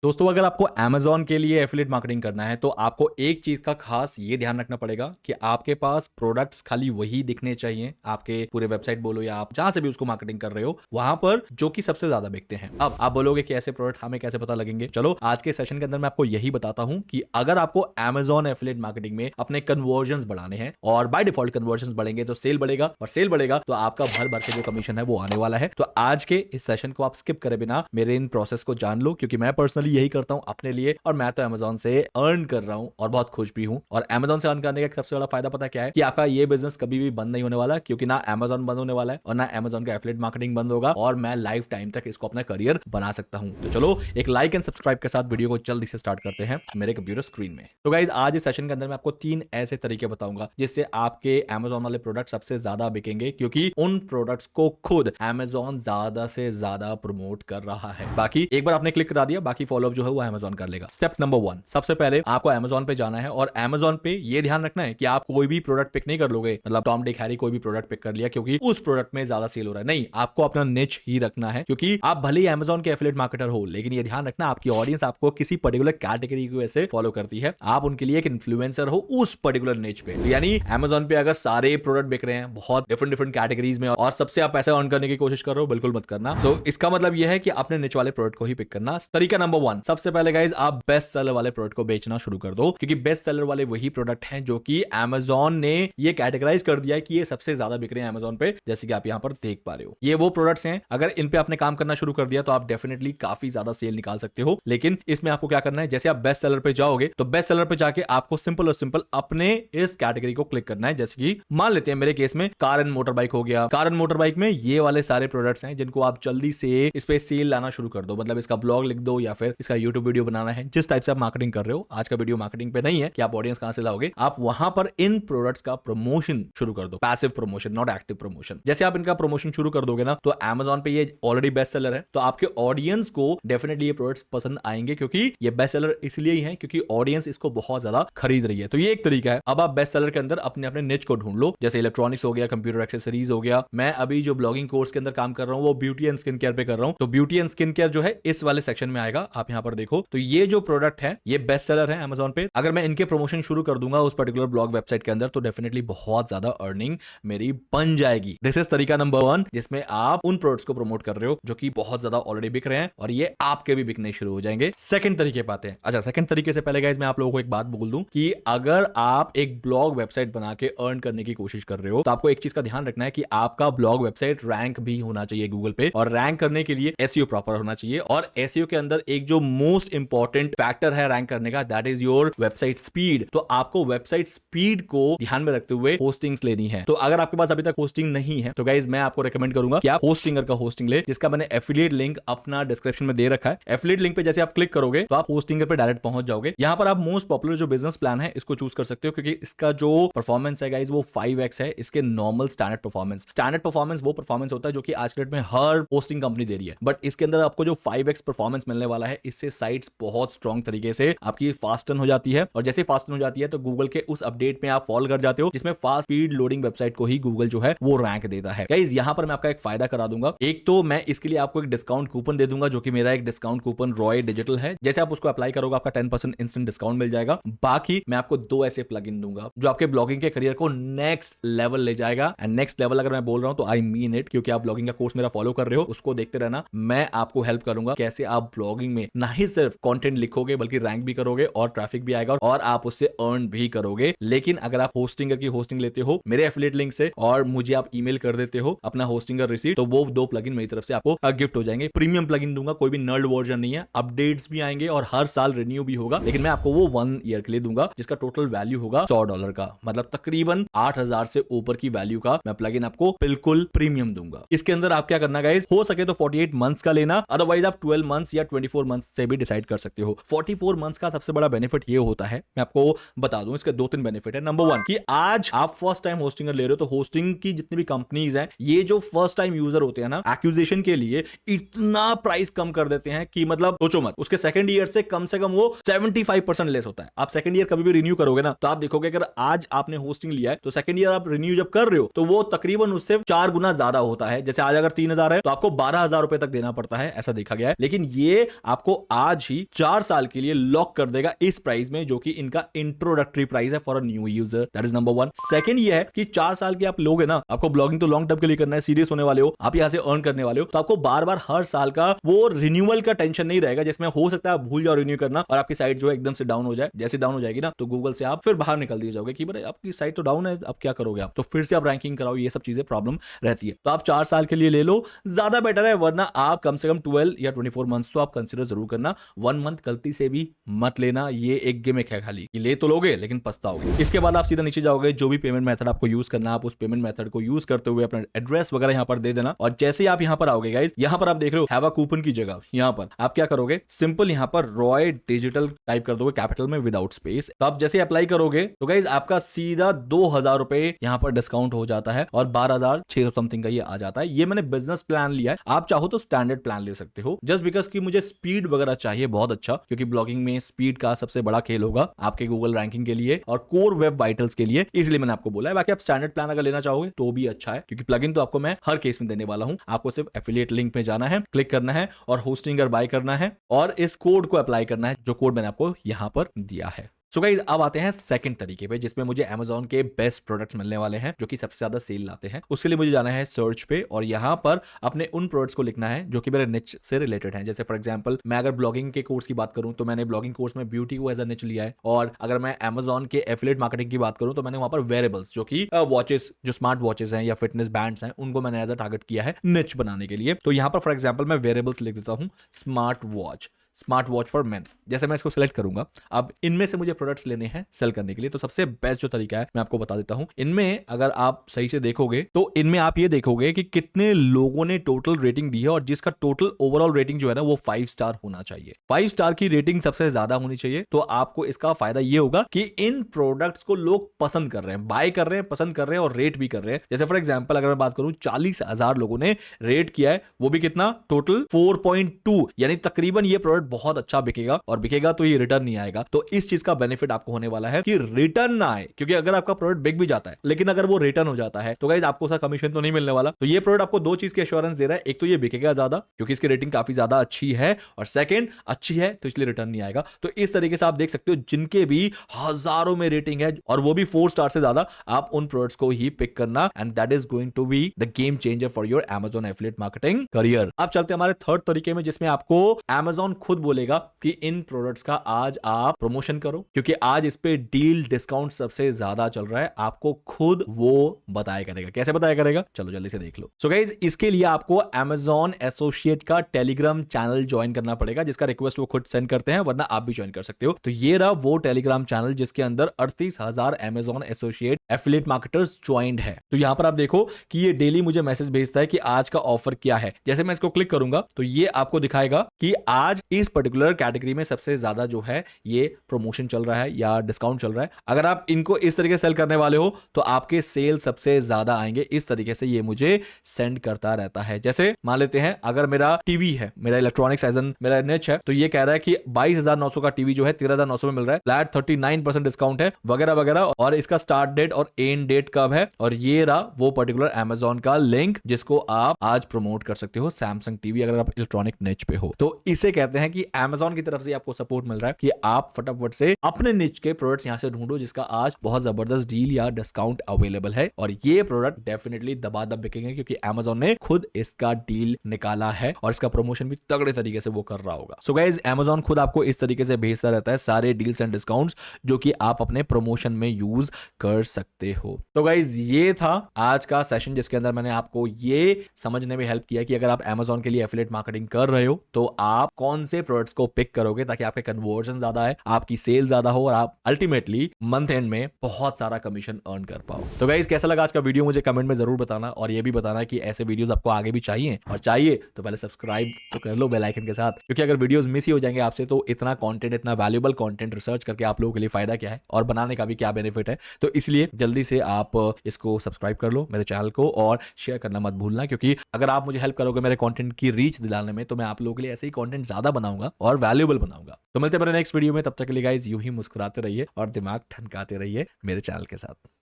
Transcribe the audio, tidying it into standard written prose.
दोस्तों अगर आपको Amazon के लिए एफिलिएट मार्केटिंग करना है तो आपको एक चीज का खास ये ध्यान रखना पड़ेगा कि आपके पास प्रोडक्ट्स खाली वही दिखने चाहिए आपके पूरे वेबसाइट बोलो या आप जहां से भी उसको मार्केटिंग कर रहे हो वहां पर जो कि सबसे ज्यादा बिकते हैं। अब आप बोलोगे कि ऐसे प्रोडक्ट हमें कैसे पता लगेंगे। चलो आज के सेशन के अंदर मैं आपको यही बताता हूं कि अगर आपको Amazon एफिलिएट मार्केटिंग में अपने कन्वर्जन बढ़ाने हैं और बाय डिफॉल्ट कन्वर्जन बढ़ेंगे तो सेल बढ़ेगा और सेल बढ़ेगा तो आपका भर भर के जो कमीशन है वो आने वाला है। तो आज के इस सेशन को आप स्किप करे बिना मेरे इन प्रोसेस को जान लो क्योंकि मैं पर्सनली यही करता हूं अपने लिए और मैं तो Amazon से अर्न कर रहा हूं और बहुत खुश भी हूं। और Amazon से अर्न करने का सबसे बड़ा फायदा पता क्या है कि आपका ये बिजनेस कभी भी बंद नहीं होने वाला क्योंकि ना Amazon बंद होने वाला है और ना Amazon का एफिलिएट मार्केटिंग बंद होगा और मैं लाइफ टाइम तक इसको अपना करियर बना सकता हूं। तो चलो एक लाइक एंड सब्सक्राइब के साथ वीडियो को जल्दी से स्टार्ट करते हैं मेरे कंप्यूटर स्क्रीन में। तो गाइज आज इस सेशन के अंदर मैं आपको 3 ऐसे तरीके बताऊंगा जिससे आपके Amazon वाले प्रोडक्ट सबसे ज्यादा बिकेंगे क्योंकि उन प्रोडक्ट्स को खुद Amazon ज्यादा से ज्यादा प्रमोट कर रहा है। बाकी एक बार आपने क्लिक करा दिया बाकी फॉलोअप जो है वो Amazon कर लेगा। स्टेप नंबर 1, सबसे पहले आपको Amazon पे जाना है और Amazon पे ये ध्यान रखना है कि आप कोई भी प्रोडक्ट पिक नहीं कर लोगे, मतलब टॉम डिक हैरी कोई भी प्रोडक्ट पिक कर लिया क्योंकि उस प्रोडक्ट में ज्यादा सेल हो रहा है। नहीं, आपको अपना निच ही रखना है क्योंकि आप भले ही Amazon के एफिलिएट मार्केटर हो लेकिन ये ध्यान रखना आपकी ऑडियंस आपको किसी पर्टिकुलर कैटेगरी की वजह से फॉलो करती है। आप उनके लिए एक इन्फ्लुएंसर हो उस पर्टिकुलर निच पे। यानी Amazon पे अगर सारे प्रोडक्ट बिक रहे हैं बहुत डिफरेंट डिफरेंट कैटेगरीज में और सबसे आप पैसा अर्न करने की कोशिश कर रहे हो, बिल्कुल मत करना। सो इसका मतलब यह है कि अपने निच वाले प्रोडक्ट को ही पिक करना। तरीका नंबर 1, सबसे पहले गाइज आप बेस्ट सेलर वाले प्रोडक्ट को बेचना शुरू कर दो क्योंकि बेस्ट सेलर वाले वही प्रोडक्ट हैं जो कि Amazon ने ये कैटेगराइज कर दिया है कि ये सबसे ज्यादा बिक रहे हैं Amazon पे, जैसे कि आप यहां पर देख पा रहे हो। ये वो प्रोडक्ट्स हैं अगर इन पे आपने काम करना शुरू कर दिया तो आप डेफिनेटली काफी ज्यादा सेल निकाल सकते हो। लेकिन इसमें आपको क्या करना है, जैसे आप बेस्ट सेलर पे जाओगे तो बेस्ट सेलर पे जाके आपको सिंपल और सिंपल अपने इस कैटेगरी को क्लिक करना है। जैसे कि मान लेते हैं मेरे केस में कार एंड मोटर बाइक हो गया। कार एंड मोटर बाइक में ये वाले सारे प्रोडक्ट्स हैं जिनको आप जल्दी से इस पे सेल लाना शुरू कर दो, मतलब इसका ब्लॉग लिख दो या फिर इसका यूट्यूब वीडियो बनाना है। जिस टाइप से आप मार्केटिंग कर रहे हो, आज का वीडियो मार्केटिंग पे नहीं है कि आप ऑडियंस कहां से लाओगे, आप वहां पर इन प्रोडक्ट्स का प्रमोशन शुरू कर दो। Passive promotion, not active promotion. जैसे आप इनका प्रमोशन शुरू कर दोगे ना तो Amazon पे ये ऑलरेडी बेस्ट सेलर है तो आपके ऑडियंस को डेफिनेटली ये प्रोडक्ट्स पसंद आएंगे क्योंकि ये बेस्ट सेलर इसलिए ही है क्योंकि ऑडियंस इसको बहुत ज्यादा खरीद रही है। तो ये एक तरीका है। अब आप बेस्ट सेलर के अंदर अपने अपने निच को ढूंढ लो, जैसे इलेक्ट्रॉनिक्स हो गया, कंप्यूटर एक्सेसरीज हो गया। मैं अभी जो ब्लॉगिंग कोर्स के अंदर काम कर रहा हूं वो ब्यूटी एंड स्किन केयर पे कर रहा हूं, तो ब्यूटी एंड स्किन केयर जो है इस वाले सेक्शन में आएगा। आप यहां पर देखो तो ये जो प्रोडक्ट है ये बेस्ट सेलर है Amazon पे। अगर मैं इनके प्रमोशन शुरू कर दूंगा उस पर्टिकुलर ब्लॉग वेबसाइट के अंदर तो डेफिनेटली बहुत ज्यादा अर्निंग मेरी बन जाएगी। दिस इज तरीका नंबर 1 जिसमें आप उन प्रोडक्ट्स को प्रमोट कर रहे हो जो कि बहुत ज्यादा ऑलरेडी बिक रहे हैं और ये आपके भी बिकने शुरू हो जाएंगे। सेकंड तरीके पे आते हैं। अच्छा, सेकंड तरीके से पहले गाइस मैं आप लोगों को एक बात बोल दूं कि अगर आप एक ब्लॉग वेबसाइट बना के अर्न करने की कोशिश कर रहे हो तो आपको एक चीज का ध्यान रखना है कि आपका ब्लॉग वेबसाइट रैंक भी होना चाहिए गूगल पे, और रैंक करने के लिए एसईओ प्रॉपर होना चाहिए। और एसईओ के अंदर एक जो मोस्ट इंपॉर्टेंट फैक्टर है रैंक करने का, that is your website speed. तो आपको वेबसाइट स्पीड को ध्यान में रखते हुए होस्टिंग्स लेनी है। तो अगर आपके पास अभी तक होस्टिंग नहीं है तो गाइज मैं आपको रेकमेंड करूंगा कि आप होस्टिंगर का होस्टिंग ले, जिसका मैंने एफिलिएट लिंक अपना डिस्क्रिप्शन में दे रखा है। एफिलिएट लिंक पे जैसे आप क्लिक करोगे तो आप होस्टिंगर पे डायरेक्ट पहुंच जाओगे। यहां पर आप मोस्ट पॉपुलर जो बिजनेस प्लान है इसको चूज कर सकते हो क्योंकि इसका जो परफॉर्मेंस है गाइज वो 5x है इसके normal standard performance. Standard performance वो परफॉर्मेंस होता है जो कि आज के डेट में हर होस्टिंग कंपनी दे रही है, बट इसके अंदर आपको जो 5x परफॉर्मेंस मिलने वाला है इससे साइट्स बहुत स्ट्रॉन्ग तरीके से आपकी फास्टन हो जाती है, और जैसे फास्टन हो जाती है तो गूगल के उस अपडेट में आप फॉलो कर जाते हो जिसमें फास्ट स्पीड लोडिंग वेबसाइट को ही गूगल जो है वो रैंक देता है। गाइस यहां पर मैं आपका एक फायदा करा दूंगा। एक तो मैं इसके लिए आपको एक डिस्काउंट कूपन दे दूंगा जो कि मेरा एक डिस्काउंट कूपन रॉय डिजिटल है। जैसे आप उसको अप्लाई करोगे आपका 10% इंस्टेंट डिस्काउंट मिल जाएगा। बाकी मैं आपको 2 ऐसे प्लगइन दूंगा जो आपके ब्लॉगिंग के करियर को नेक्स्ट लेवल ले जाएगा। एंड नेक्स्ट लेवल अगर मैं बोल रहा हूं तो आई मीन इट, क्योंकि आप ब्लॉगिंग का कोर्स मेरा फॉलो कर रहे हो, उसको देखते रहना। मैं आपको हेल्प करूंगा कैसे आप ब्लॉगिंग में ना ही सिर्फ कंटेंट लिखोगे बल्कि रैंक भी करोगे और ट्रैफिक भी आएगा और आप उससे अर्न भी करोगे। लेकिन अगर आप होस्टिंगर की होस्टिंग लेते हो मेरे एफिलिएट लिंक से और मुझे आप ईमेल कर देते हो अपना होस्टिंगर रिसीट, तो वो 2 प्लगइन मेरी तरफ से आपको गिफ्ट हो जाएंगे। प्रीमियम प्लगइन दूंगा, कोई भी नर्ड वर्जन नहीं है, अपडेट्स भी आएंगे और हर साल रिन्यू भी होगा। लेकिन मैं आपको वो 1 ईयर के लिए दूंगा जिसका टोटल वैल्यू होगा $100 का, मतलब तकरीबन 8,000 से ऊपर की वैल्यू का मैं प्लगइन आपको बिल्कुल प्रीमियम दूंगा। इसके अंदर आप क्या करना गाइस, हो सके तो 48 मंथ्स का लेना, अदरवाइज आप 12 मंथ्स या 24 मंथ्स से भी डिसाइड कर सकते हो। 44 मंथ्स का सबसे बड़ा बेनिफिट ये होता है, मैं आपको बता दूं, इसके 2-3 बेनिफिट है। नंबर 1 कि आज आप फर्स्ट टाइम होस्टिंगर ले रहे हो तो होस्टिंग की जितनी भी कंपनीज हैं, ये जो फर्स्ट टाइम यूजर होते हैं ना, एक्विजिशन के लिए इतना प्राइस कम कर देते हैं कि मतलब सोचो मत। उसके सेकंड ईयर से कम वो 75% लेस होता है। आप सेकंड ईयर कभी भी रिन्यू करोगे ना तो आप देखोगे अगर आज आपने होस्टिंग लिया है तो सेकंड ईयर आप रिन्यू जब कर रहे हो तो वो तकरीबन उससे 4 गुना ज्यादा होता है। जैसे आज अगर 3,000 है तो आपको 12,000 रुपए तक देना पड़ता है, ऐसा देखा गया है। लेकिन ये आपको आपको आज ही 4 साल के लिए लॉक कर देगा इस प्राइस में, जो कि इनका इंट्रोडक्टरी प्राइस है for a new user. That is number 1। Second ये है कि 4 साल के आप लोगे ना, आपको ब्लॉगिंग तो लॉन्ग टर्म के लिए करना है, सीरियस होने वाले हो, आप यहां से अर्न करने वाले हो, तो आपको बार बार हर साल का वो रिन्यूअल का टेंशन नहीं रहेगा, जिसमें हो सकता है आप भूल जाओ रिन्यू करना और आपकी साइट जो है एकदम से डाउन हो जाए। जैसे डाउन हो जाएगी ना, तो गूगल से आप फिर बाहर निकल दिए जाओगे कि भाई आपकी साइट तो डाउन है, अब क्या करोगे आप, तो फिर से आप रैंकिंग कराओ, ये सब चीजें प्रॉब्लम रहती है। तो आप 4 साल के लिए ले लो, ज्यादा बेटर है, वरना आप कम से कम 12 या 24 मंथ्स तो आप कंसिडर जरूर करना। 1 मंथ गलती से भी मत लेना, ये एक गिमिक है खाली, ले तो लोगे लेकिन पछताओगे। इसके बाद आप सीधा नीचे जाओगे, जो भी पेमेंट मेथड आपको यूज करना है, आप उस पेमेंट मेथड को यूज करते हुए अपना एड्रेस वगैरह यहां पर दे देना। और जैसे ही आप यहां पर आओगे गाइस, यहां पर आप देख रहे हो हैव अ कूपन की जगह, यहां पर आप क्या करोगे, सिंपल यहां पर रॉय डिजिटल टाइप कर दोगे कैपिटल में विदाउट स्पेस। तो आप जैसे अप्लाई करोगे तो गाइस आपका सीधा 2000 रुपए यहां पर डिस्काउंट हो जाता है और 12,600 समथिंग का ये आ जाता है। ये मैंने बिजनेस प्लान लिया है, आप चाहो तो स्टैंडर्ड प्लान ले सकते हो, जस्ट बिकॉज कि मुझे स्पीड वगैरह चाहिए बहुत अच्छा, क्योंकि ब्लॉगिंग में स्पीड का सबसे बड़ा खेल होगा आपके गूगल रैंकिंग के लिए और कोर वेब वाइटल्स के लिए, इसलिए मैंने आपको बोला है। बाकी आप स्टैंडर्ड प्लान अगर लेना चाहोगे तो भी अच्छा है, क्योंकि प्लगइन तो आपको मैं हर केस में देने वाला हूं। आपको सिर्फ एफिलिएट लिंक पे जाना है, क्लिक करना है और होस्टिंग बाय करना है और इस कोड को अप्लाई करना है, जो कोड मैंने आपको यहां पर दिया है। सो गाइस अब आते हैं सेकंड तरीके पे, जिसमें मुझे Amazon के बेस्ट प्रोडक्ट्स मिलने वाले हैं जो कि सबसे ज्यादा सेल लाते हैं। उसके लिए मुझे जाना है सर्च पे और यहां पर अपने उन प्रोडक्ट्स को लिखना है जो कि मेरे निच से रिलेटेड हैं। जैसे फॉर एग्जांपल मैं अगर ब्लॉगिंग के कोर्स की बात करूं तो मैंने ब्लॉगिंग कोर्स में ब्यूटी को एज अ निच लिया है, और अगर मैं Amazon के एफिलिएट मार्केटिंग की बात करूं तो मैंने वहां पर वेरेबल्स, जो कि वॉचेस, जो स्मार्ट वॉचेस हैं या फिटनेस बैंड्स हैं, उनको मैंने एज अ टारगेट किया है निच बनाने के लिए। तो यहां पर फॉर एग्जाम्पल मैं वेरेबल्स लिख देता हूं, स्मार्ट वॉच फॉर मेन। जैसे मैं इसको सिलेक्ट करूंगा, अब इनमें से मुझे प्रोडक्ट्स लेने हैं सेल करने के लिए, तो सबसे बेस्ट जो तरीका है मैं आपको बता देता हूं। इनमें अगर आप सही से देखोगे तो इनमें आप ये देखोगे कि कितने लोगों ने टोटल रेटिंग दी है, और जिसका टोटल ओवरऑल रेटिंग जो है ना वो 5 स्टार होना चाहिए। 5 स्टार की रेटिंग सबसे ज्यादा होनी चाहिए, तो आपको इसका फायदा ये होगा कि इन प्रोडक्ट्स को लोग पसंद कर रहे हैं, बाय कर रहे हैं, पसंद कर रहे हैं और रेट भी कर रहे हैं। जैसे फॉर एग्जाम्पल अगर मैं बात करूं, 40,000 लोगों ने रेट किया है, वो भी कितना, टोटल 4.2, यानी तकरीबन ये प्रोडक्ट बहुत अच्छा बिकेगा, और बिकेगा तो ये रिटर्न नहीं आएगा। तो इस चीज का बेनिफिट आपको होने वाला है कि रिटर्न ना आए, क्योंकि अगर आपका प्रोडक्ट बिक भी जाता है लेकिन अगर वो रिटर्न हो जाता है तो गाइस आपको उसका कमीशन तो नहीं मिलने वाला। तो ये प्रोडक्ट आपको दो चीज की एश्योरेंस दे रहा है, एक तो ये बिकेगा ज्यादा क्योंकि इसकी रेटिंग काफी ज्यादा अच्छी है, और सेकंड अच्छी है तो इसलिए रिटर्न नहीं आएगा। तो इस तरीके से आप देख सकते हो जिनके भी हजारों में रेटिंग है और वो भी 4 स्टार से ज्यादा, आप उन प्रोडक्ट्स को ही पिक करना, and that is going to be the game changer for your Amazon affiliate marketing career. अब चलते हैं हमारे थर्ड तरीके में, जिसमें आपको Amazon खुद बोलेगा कि इन प्रोडक्ट्स का आज आप प्रमोशन करो, क्योंकि आज इस पे डील डिस्काउंट सबसे ज्यादा चल रहा है। आपको खुद वो बताया करेगा। कैसे बताया करेगा, चलो जल्दी से देख लो। सो गाइस इसके लिए आपको Amazon एसोसिएट का टेलीग्राम चैनल ज्वाइन करना पड़ेगा, जिसका रिक्वेस्ट वो खुद सेंड करते हैं, वरना आप भी ज्वाइन कर सकते हो। तो ये रहा वो टेलीग्राम चैनल जिसके अंदर 38,000 Amazon associate affiliate marketers joined है। तो यहां पर आप देखो कि ये डेली मुझे मैसेज भेजता है कि आज का ऑफर क्या है। जैसे मैं इसको क्लिक करूंगा तो ये आपको दिखाएगा कि आज इस पर्टिकुलर कैटेगरी में सबसे ज्यादा जो है ये प्रमोशन चल रहा है या डिस्काउंट चल रहा है। अगर आप इनको इस तरीके से सेल करने वाले हो तो आपके सेल सबसे ज्यादा आएंगे। इस तरीके से ये मुझे सेंड करता रहता है। जैसे मान लेते हैं अगर मेरा टीवी है, मेरा इलेक्ट्रॉनिक्स एज एन मेरा निच है, तो ये कह रहा है कि 22,900 का टीवी जो है 13,900 में मिल रहा है, फ्लैट 39% डिस्काउंट है वगैरह वगैरह, और इसका स्टार्ट डेट और एंड डेट कब है। और ये रहा वो पर्टिकुलर Amazon का लिंक जिसको आप आज प्रमोट कर सकते हो, सैमसंग टीवी, अगर आप इलेक्ट्रॉनिक निच पे हो। तो इसे कहते हैं कि Amazon की तरफ से आपको सपोर्ट मिल रहा है कि आप फटाफट से अपने निच के प्रोडक्ट्स यहां से ढूंढो जिसका आज बहुत जबरदस्त डील या डिस्काउंट अवेलेबल है, और ये प्रोडक्ट डेफिनेटली दबादब बिकेंगे क्योंकि Amazon ने खुद इसका डील निकाला है और इसका प्रमोशन भी तगड़े तरीके से वो कर रहा होगा। सो गाइस Amazon खुद आपको इस तरीके से भेजता रहता है सारे डील्स एंड डिस्काउंट्स जो कि आप अपने प्रमोशन में यूज कर सकते हो। तो गाइस ये था आज का सेशन जिसके अंदर मैंने आपको ये समझने में हेल्प किया कि अगर आप Amazon के लिए एफिलिएट मार्केटिंग कर रहे हो तो आप कौन से प्रोडक्ट्स को पिक करोगे ताकि आपके कन्वर्जन ज्यादा है, आपकी सेल ज्यादा हो और आप अल्टीमेटली मंथ एंड में बहुत सारा कमीशन अर्न कर पाओ। तो गाइस कैसा लगा आज का वीडियो मुझे कमेंट में जरूर बताना, और ये भी बताना कि ऐसे वीडियोस आपको आगे भी चाहिए, और चाहिए तो पहले सब्सक्राइब तो कर लो बेल आइकन के साथ, क्योंकि अगर वीडियोस मिस ही हो जाएंगे आपसे तो इतना कंटेंट, इतना वैल्यूएबल कंटेंट रिसर्च करके आप लोगों के लिए फायदा क्या है और बनाने का भी क्या बेनिफिट है। तो इसलिए जल्दी से आप इसको सब्सक्राइब कर लो मेरे चैनल को, और शेयर करना मत भूलना, क्योंकि अगर आप मुझे हेल्प करोगे मेरे कंटेंट की रीच दिलाने में तो मैं आप लोगों के लिए ऐसे ही कंटेंट ज्यादा बनाऊंगा और वैल्यूएबल बनाऊंगा। तो मिलते हैं मेरे नेक्स्ट वीडियो में, तब तक के लिए गाइस यूं ही मुस्कुराते रहिए और दिमाग ठनकाते रहिए मेरे चैनल के साथ।